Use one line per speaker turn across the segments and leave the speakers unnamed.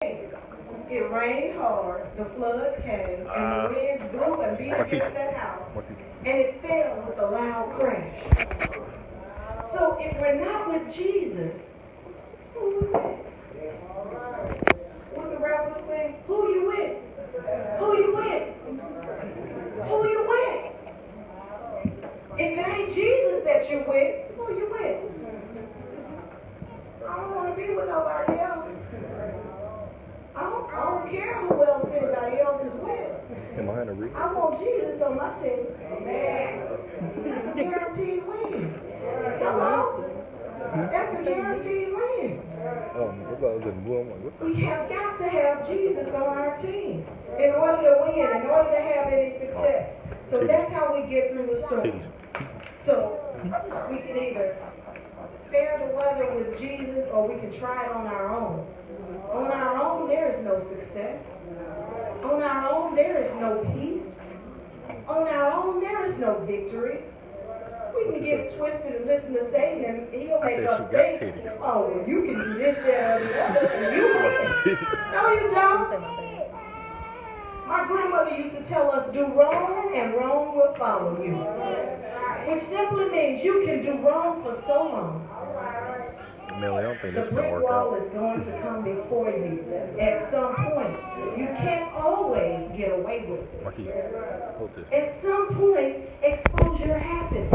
It rained hard, the floods came, and the winds blew and beat against that house, and it fell with a loud crash. So if we're not with Jesus, who we with? What the rapper say? Who you with? Who you with? Who you with? If it ain't Jesus that you're with, who you with? I don't want to be with nobody else. I don't care who else anybody else is with. I want Jesus on my team. That's a guaranteed win. Hello? That's a guaranteed win. We have got to have Jesus on our team in order to win, in order to have any success. So that's how we get through the storm. So we can either fare the weather with Jesus or we can try it on our own. On our own, there is no success. On our own, there is no peace. On our own, there is no victory. We can get twisted and listen to Satan, and he'll make us think, oh, well, you can do this, that, or the other, and you win. No, you don't. My grandmother used to tell us, do wrong, and wrong will follow you. Which simply means you can do wrong for so long. The brick wall is going to come before you at some point. You can't always get away with it. At some point, exposure happens.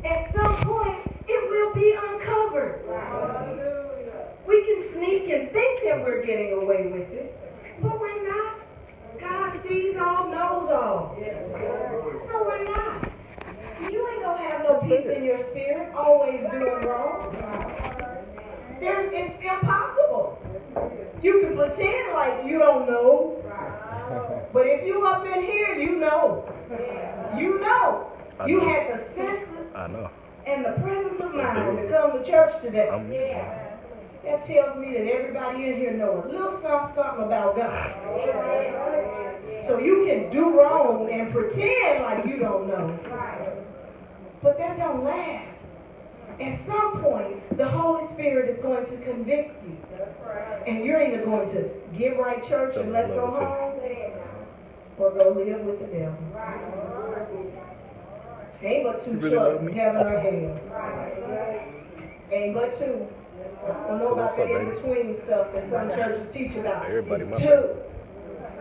At some point, it will be uncovered. We can sneak and think that we're getting away with it, but we're not. God sees all, knows all. No, we're not. You ain't going to have no peace in your spirit, always doing wrong. It's impossible. You can pretend like you don't know, but if you up in here, you know. You know. You had the senses and the presence of mind to come to church today. That tells me that everybody in here knows a little something about God. So you can do wrong and pretend like you don't know. But that don't last. At some point, the Holy Spirit is going to convict you. And you're either going to get right church and let's go home, or go live with the devil. Ain't but two choices, heaven or hell. Ain't but two. I don't know about the in-between stuff that some churches teach about. It's two.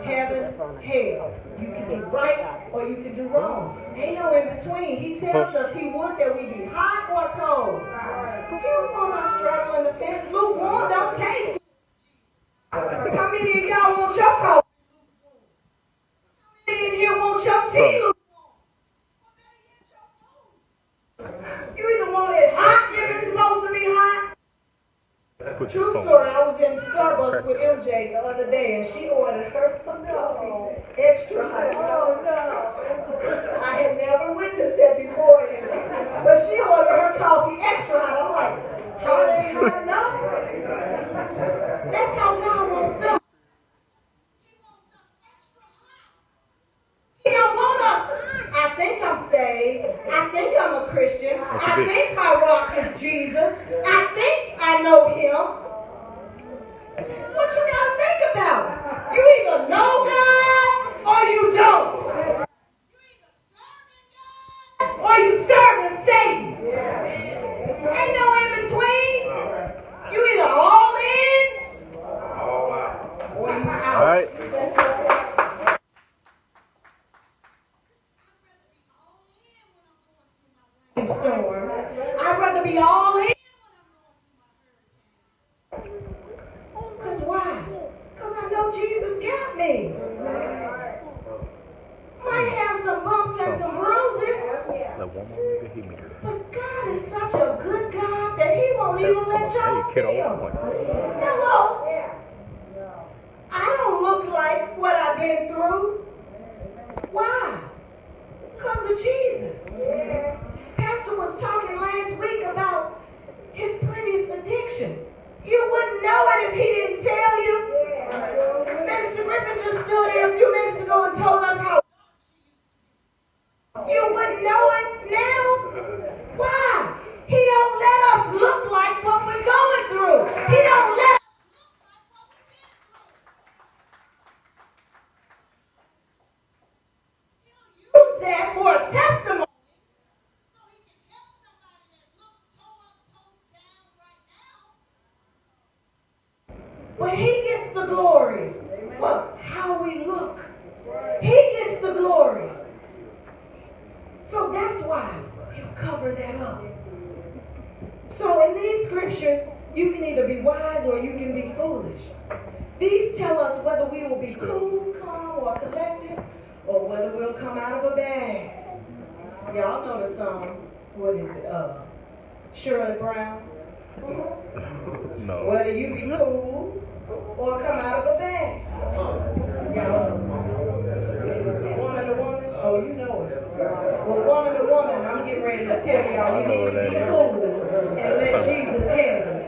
Heaven, hell. You can do right or you can do wrong. Ain't no in between. He tells us he would that we be hot or cold. He don't want us straddling the fence. Lukewarm don't taste. How many of y'all want your cold? How many in here want your tea lukewarm? You either want it hot if it's supposed to be hot. True story, I was in Starbucks with MJ the other day and she ordered her coffee extra hot. Oh no. I had never witnessed that before. But she ordered her coffee extra hot. I'm like, hot ain't hot enough. That's how God wants us. He don't want us. I think I'm saved. I think I'm a Christian. I think my rock is Jesus. I think I know him. What you gotta think about? You either know God or you don't. Or you serving Satan. Ain't no in between. You either all in or you out. All right. Storm. I'd rather be all in. Because why? Because I know Jesus got me. Might have some bumps and some bruises. But God is such a good God that he won't even let y'all feel. Hello. I don't look like what I've been through. Why? Because of Jesus. Pastor was talking last week about his previous addiction. You wouldn't know it if he didn't tell you. Minister Griffin just stood here a few minutes ago and told us how you wouldn't know it now. Why? He don't let us look like what we're going through. He don't let us He gets the glory for how we look. He gets the glory. So that's why he'll cover that up. So in these scriptures, you can either be wise or you can be foolish. These tell us whether we will be cool, calm, or collected, or whether we'll come out of a bag. Y'all know the song, what is it, Shirley Brown?
No.
Whether you be cool or come out of a bag. Y'all know. Woman to woman? Oh, you know it. Well, woman to woman, I'm getting ready to tell y'all, you need to be cool and let Jesus handle it.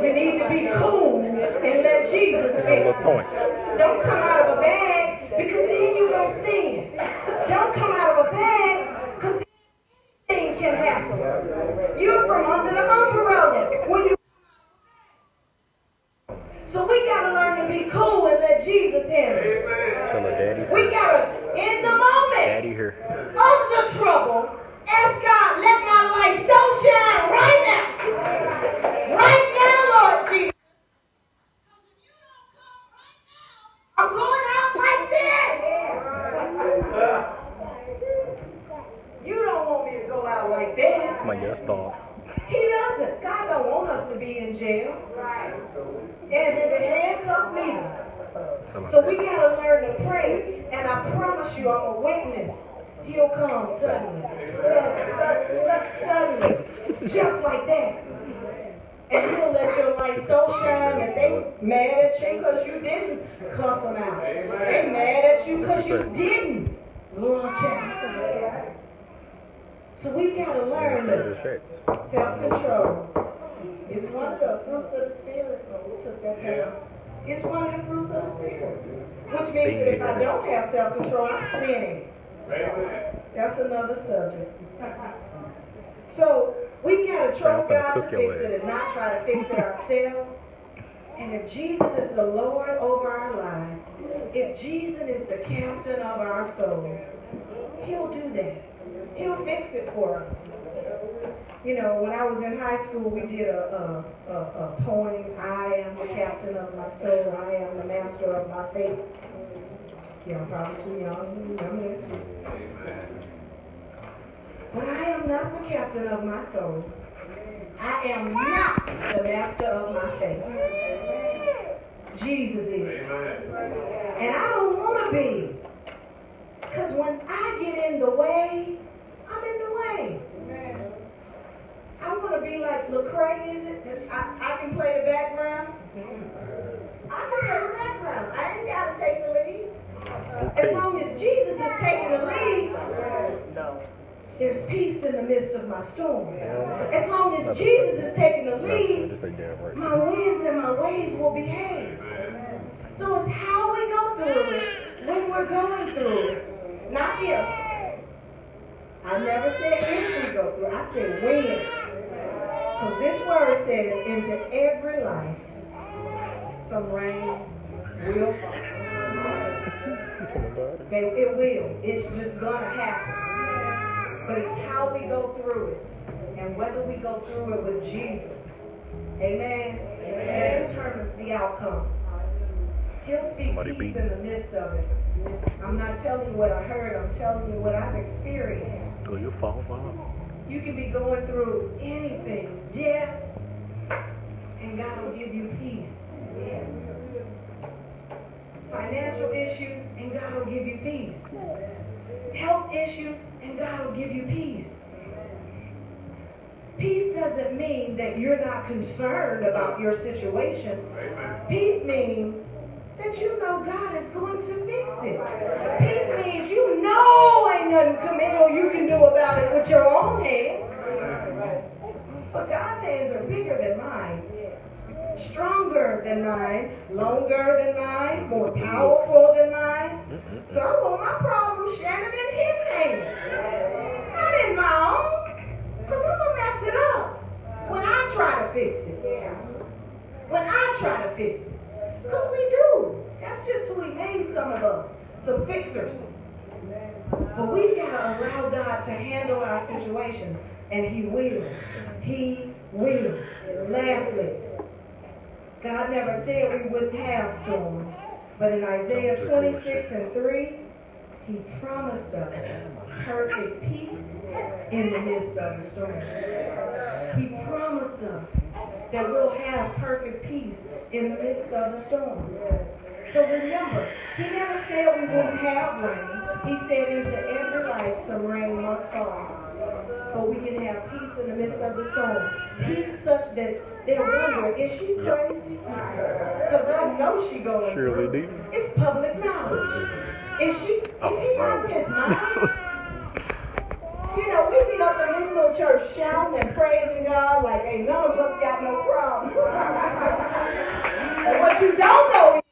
You need to be cool and let Jesus fix it. Don't come out of a bag because then you don't sin. Don't come out of a bag because anything can happen. You're from under the umbrella when you. So we gotta learn to be cool and let Jesus handle it. We gotta, in the moment of the trouble, ask God, let my light so shine right now. Right now, Lord Jesus. I'm going out like this. You don't want me to go out like that.
My guest dog.
He doesn't. God don't want us to be in jail. Right. And in the handcuff me. So we gotta learn to pray. And I promise you, I'm a witness. He'll come suddenly. Suddenly. Just like that. And he'll let your light so shine that they mad at you because you didn't cuss them out. They mad at you because you didn't launch out. So we gotta learn self-control. It's one of the fruits of the Spirit. Oh, we took that down. It's one of the fruits of the Spirit. Which means that if I don't have self-control, I'm sinning. That's another subject. So we gotta trust God to fix it and not try to fix it ourselves. And if Jesus is the Lord over our lives, if Jesus is the captain of our soul, he'll do that. He'll fix it for us. You know, when I was in high school, we did a poem, I am the captain of my soul, I am the master of my fate. Y'all probably too young, I'm there too. But I am not the captain of my soul. I am not the master of my fate. Jesus is. And I don't want to be. Because when I get in the way, I'm in the way. I want to be like Lecrae, is it? I can play the background. I can play the background. I ain't got to take the lead. As long as Jesus is taking the lead, there's peace in the midst of my storm. As long as Jesus is taking the lead, my winds and my waves will behave. So it's how we go through it when we're going through it. Not if. I never said if we go through it. I said when. Because this word says into every life, some rain will fall. It will. It's just going to happen. But it's how we go through it. And whether we go through it with Jesus. Amen. That determines the outcome. He'll speak peace in the midst of it. I'm not telling you what I heard. I'm telling you what I've experienced.
Will you fall, Bob?
You can be going through anything. Death. And God will give you peace. Financial issues. And God will give you peace. Health issues. And God will give you peace. Peace doesn't mean that you're not concerned about your situation. Peace means that you know God is going to fix it. Peace means you know ain't nothing, Camille, you can do about it with your own hands. But God's hands are bigger than mine, stronger than mine, longer than mine, more powerful than mine. So I want my problem shattered in His hands, not in my own, because I'm going to mess it up when I try to fix it. When I try to fix it. Because we do. That's just who He made some of us. Some fixers. But we've got to allow God to handle our situation. And He will. He will. Lastly, God never said we wouldn't have storms. But in Isaiah 26:3, he promised us perfect peace in the midst of the storm. He promised us that we'll have perfect peace in the midst of the storm. So remember, he never said we wouldn't have rain. He said into every life some rain must fall. But we can have peace in the midst of the storm. Peace such that they'll wonder, is she crazy? Because I know she going
Surely
through.
did.
It's public knowledge. Is he out of his mind? You know, we be up in this little church shouting and praising God like ain't none of us got no problem. And what you don't know is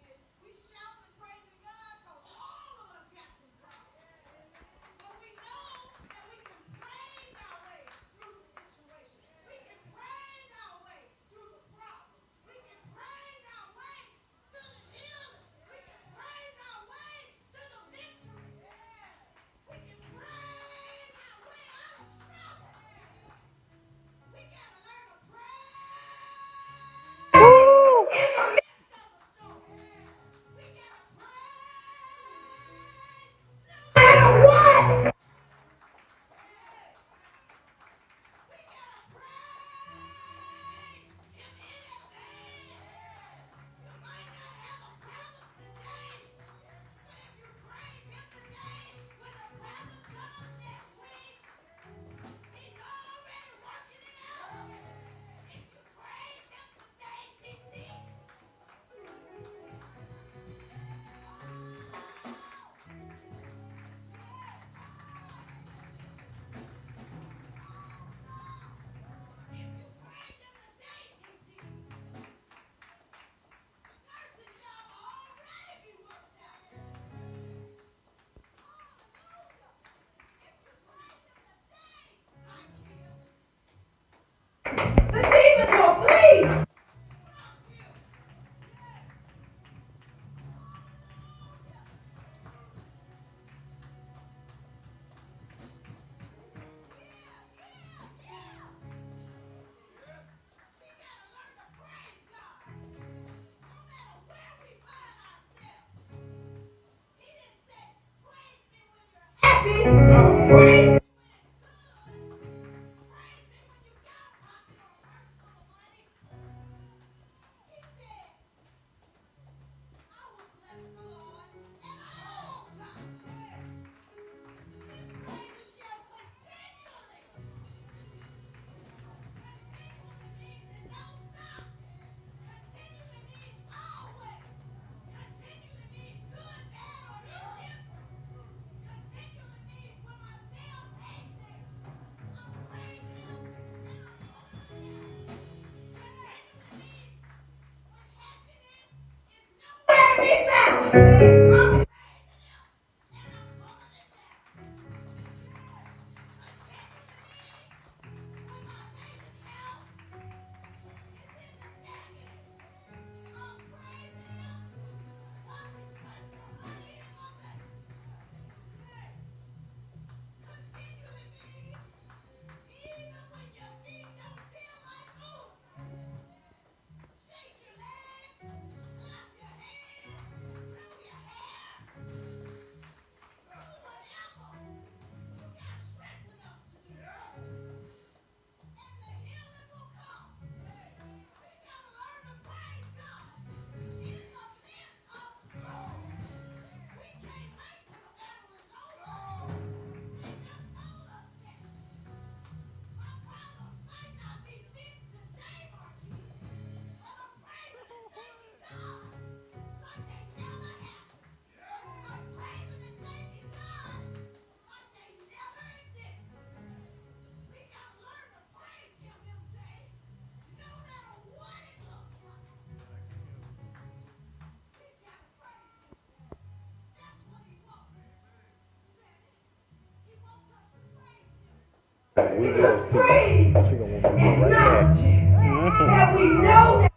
the demons will flee. Happy,
We will see. She gonna want me right back.
that we know that